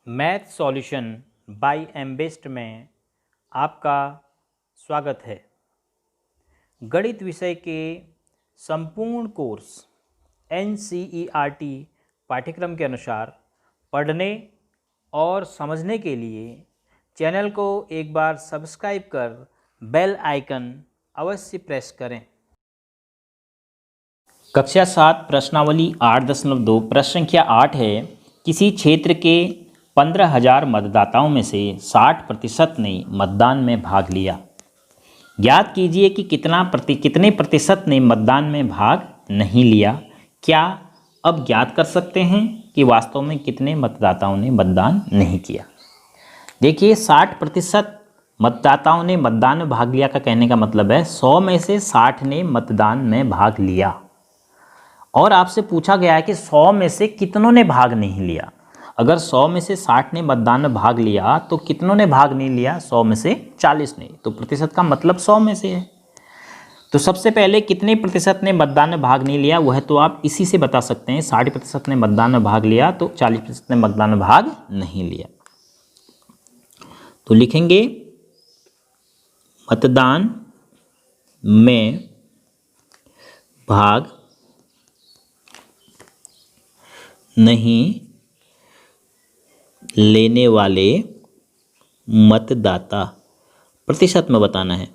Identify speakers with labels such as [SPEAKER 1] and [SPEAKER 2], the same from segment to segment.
[SPEAKER 1] Math solution bye एमबेस्ट में आपका स्वागत है। गणित विषय के संपूर्ण कोर्स NCERT पाठ्यक्रम के अनुसार पढ़ने और समझने के लिए चैनल को एक बार सब्सक्राइब कर बेल आइकन अवश्य प्रेस करें। कक्षा 7 प्रश्नावली 8.2 प्रश्न संख्या 8 है। किसी क्षेत्र के 15,000 मतदाताओं में से 60% ने मतदान में भाग लिया। ज्ञात कीजिए कि कितने प्रतिशत ने मतदान में भाग नहीं लिया। क्या अब ज्ञात कर सकते हैं कि वास्तव में कितने मतदाताओं ने मतदान नहीं किया। देखिए 60% मतदाताओं ने मतदान में भाग लिया का कहने का मतलब है 100 में से 60 ने मतदान में भाग लिया। और आपसे पूछा गया है कि 100 में से कितनों ने भाग नहीं लिया। अगर 100 में से 60 ने मतदान में भाग लिया तो कितनों ने भाग नहीं लिया? 100 में से 40 ने। तो प्रतिशत का मतलब 100 में से है। तो सबसे पहले कितने प्रतिशत ने मतदान में भाग नहीं लिया वह तो आप इसी से बता सकते हैं। 60% ने मतदान में भाग लिया तो 40% ने मतदान में भाग नहीं लिया। तो लिखेंगे मतदान में भाग नहीं लेने वाले मतदाता प्रतिशत में बताना है।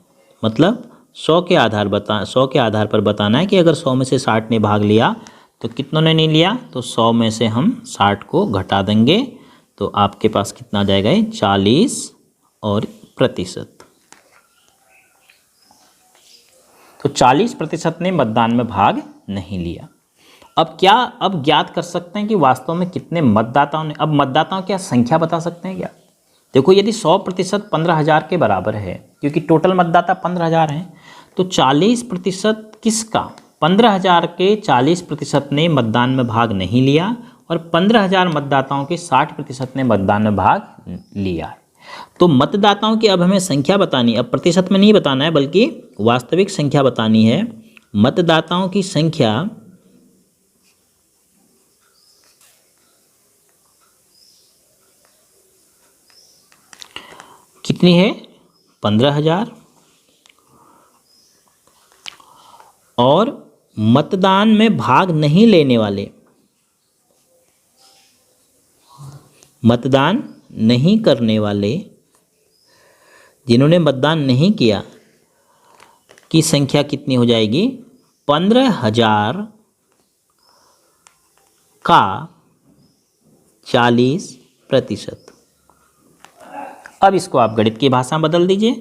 [SPEAKER 1] मतलब 100 के आधार पर बताना है कि अगर 100 में से 60 ने भाग लिया तो कितनों ने नहीं लिया। तो 100 में से हम 60 को घटा देंगे तो आपके पास कितना आ जाएगा? 40 और प्रतिशत। तो 40% ने मतदान में भाग नहीं लिया। अब ज्ञात कर सकते हैं कि वास्तव में कितने मतदाताओं ने। अब मतदाताओं की संख्या बता सकते हैं क्या? देखो यदि 100% 15,000 के बराबर है, क्योंकि टोटल मतदाता 15,000 हैं, तो 40% किसका? 15,000 के 40% ने मतदान में भाग नहीं लिया और 15,000 मतदाताओं के 60% ने मतदान में भाग लिया है। तो मतदाताओं की अब हमें संख्या बतानी, अब प्रतिशत में नहीं बताना है बल्कि वास्तविक संख्या बतानी है। मतदाताओं की संख्या कितनी है? 15,000। और मतदान में भाग नहीं लेने वाले, मतदान नहीं करने वाले, जिन्होंने मतदान नहीं किया की संख्या कितनी हो जाएगी? 15,000 का 40%। अब इसको आप गणित की भाषा में बदल दीजिए।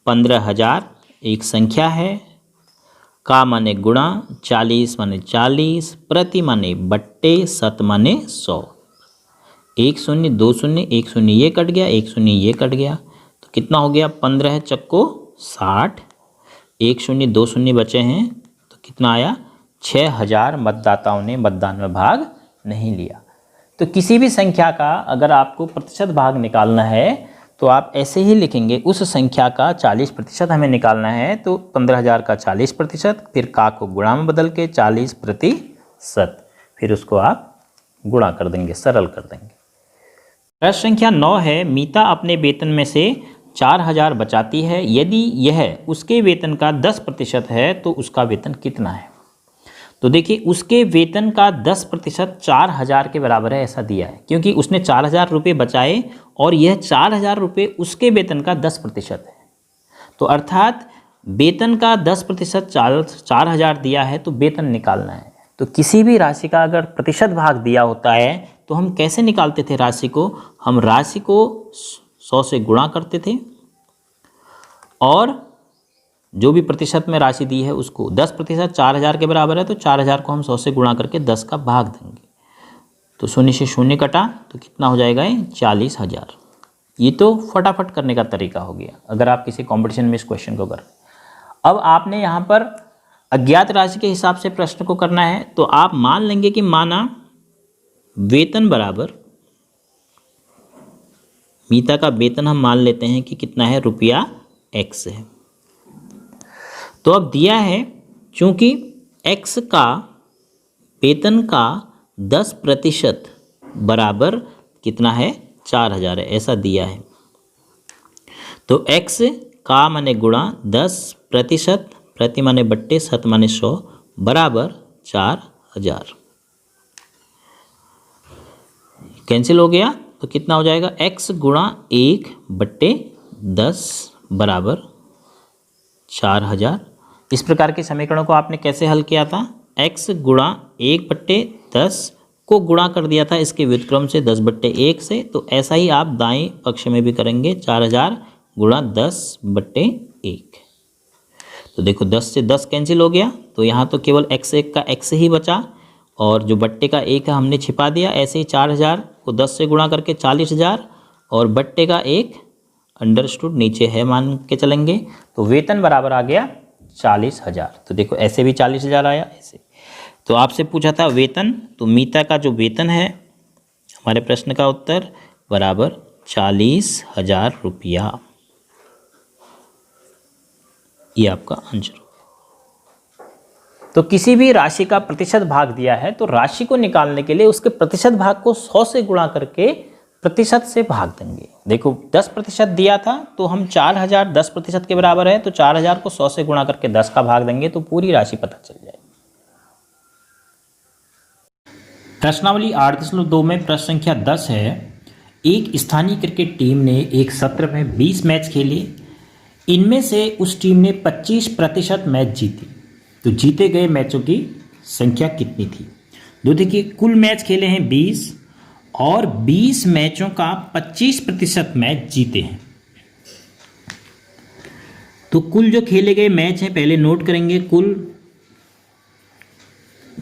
[SPEAKER 1] 15,000 एक संख्या है, का माने गुणा, 40 माने 40, प्रति माने बट्टे, शत माने 100। 1 शून्य 2 शून्य, 1 शून्य ये कट गया, 1 शून्य ये कट गया, तो कितना हो गया? 15 चक्को 60, 1 शून्य 2 शून्य बचे हैं, तो कितना आया? 6,000 मतदाताओं ने मतदान में भाग नहीं लिया। तो किसी भी संख्या का अगर आपको प्रतिशत भाग निकालना है तो आप ऐसे ही लिखेंगे। उस संख्या का 40% हमें निकालना है तो 15,000 का 40%, फिर का को गुणा में बदल के 40%, फिर उसको आप गुणा कर देंगे, सरल कर देंगे। प्रश्न संख्या 9 है। मीता अपने वेतन में से 4,000 बचाती है। यदि यह उसके वेतन का 10% है तो उसका वेतन कितना है? तो देखिए उसके वेतन का 10% 4,000 के बराबर है ऐसा दिया है, क्योंकि उसने 4,000 रुपये बचाए और यह 4,000 रुपये उसके वेतन का 10% है। तो अर्थात वेतन का 10% 4,000 दिया है तो वेतन निकालना है। तो किसी भी राशि का अगर प्रतिशत भाग दिया होता है तो हम कैसे निकालते थे राशि को? हम राशि को 100 से गुणा करते थे और जो भी प्रतिशत में राशि दी है उसको 10% 4,000 के बराबर है तो 4,000 को हम 100 से गुणा करके 10 का भाग देंगे। तो शून्य से शून्य कटा तो कितना हो जाएगा? 40,000। ये तो फटाफट करने का तरीका हो गया अगर आप किसी कंपटीशन में इस क्वेश्चन को कर। अब आपने यहाँ पर अज्ञात राशि के हिसाब से प्रश्न को करना है तो आप मान लेंगे कि माना वेतन बराबर, मीता का वेतन हम मान लेते हैं कि कितना है? रुपया X है। तो अब दिया है चूंकि X का वेतन का 10% बराबर कितना है? 4000 है, ऐसा दिया है। तो x का माने गुणा 10% प्रति माने बट्टे शत माने 100 बराबर 4000। कैंसिल हो गया तो कितना हो जाएगा, x गुणा 1/10 बराबर 4000। इस प्रकार के समीकरणों को आपने कैसे हल किया था, x गुणा 1/10 को गुणा कर दिया था इसके व्युत्क्रम से 10/1 से, तो ऐसा ही आप दाएं पक्ष में भी करेंगे, 4000 गुणा 10/1। तो देखो 10 से 10 कैंसिल हो गया, तो यहाँ तो केवल x1 का x ही बचा और जो बट्टे का 1 है हमने छिपा दिया। ऐसे ही 4000 को 10 से गुणा करके 40000 और बट्टे का 1 अंडरस्टूड नीचे है मान के चलेंगे, तो वेतन बराबर आ गया 40,000। तो देखो ऐसे भी 40,000 आया, ऐसे। तो आपसे पूछा था वेतन, तो मीता का जो वेतन है हमारे प्रश्न का उत्तर बराबर 40,000 रुपया। ये आपका आंसर। तो किसी भी राशि का प्रतिशत भाग दिया है तो राशि को निकालने के लिए उसके प्रतिशत भाग को 100 से गुणा करके प्रतिशत से भाग देंगे। देखो 10% दिया था तो हम 4000 10% के बराबर है, तो 4000 को 100 से गुणा करके 10 का भाग देंगे तो पूरी राशि पता चल जाएगी। प्रश्नावली 8.2 में प्रश्न संख्या 10 है। एक स्थानीय क्रिकेट टीम ने एक सत्र में 20 मैच खेले, इनमें से उस टीम ने 25% मैच जीती, तो जीते गए मैचों की संख्या कितनी थी। तो देखिए कुल मैच खेले हैं 20 और 20 मैचों का 25% मैच जीते हैं। तो कुल जो खेले गए मैच हैं पहले नोट करेंगे, कुल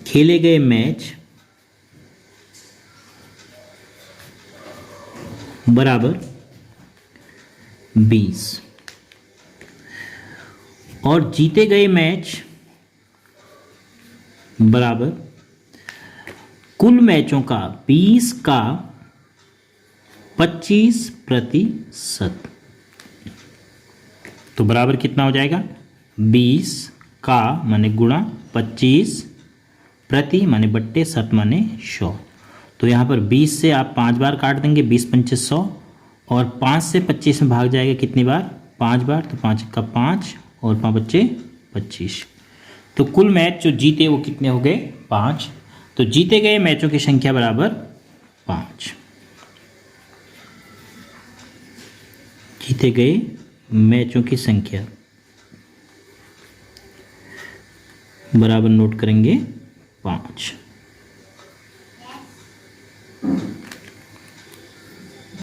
[SPEAKER 1] खेले गए मैच बराबर 20 और जीते गए मैच बराबर कुल मैचों का 20 का 25%। तो बराबर कितना हो जाएगा, 20 का माने गुणा 25 प्रति माने बट्टे शत माने 100। तो यहाँ पर 20 से आप 5 बार काट देंगे, 20 पंचे 100 और 5 से 25 में भाग जाएगा कितनी बार, 5 बार, तो 5 का 5 और 5 बच्चे 25। तो कुल मैच जो जीते वो कितने हो गए, 5। तो जीते गए मैचों की संख्या बराबर 5। जीते गए मैचों की संख्या बराबर नोट करेंगे 5।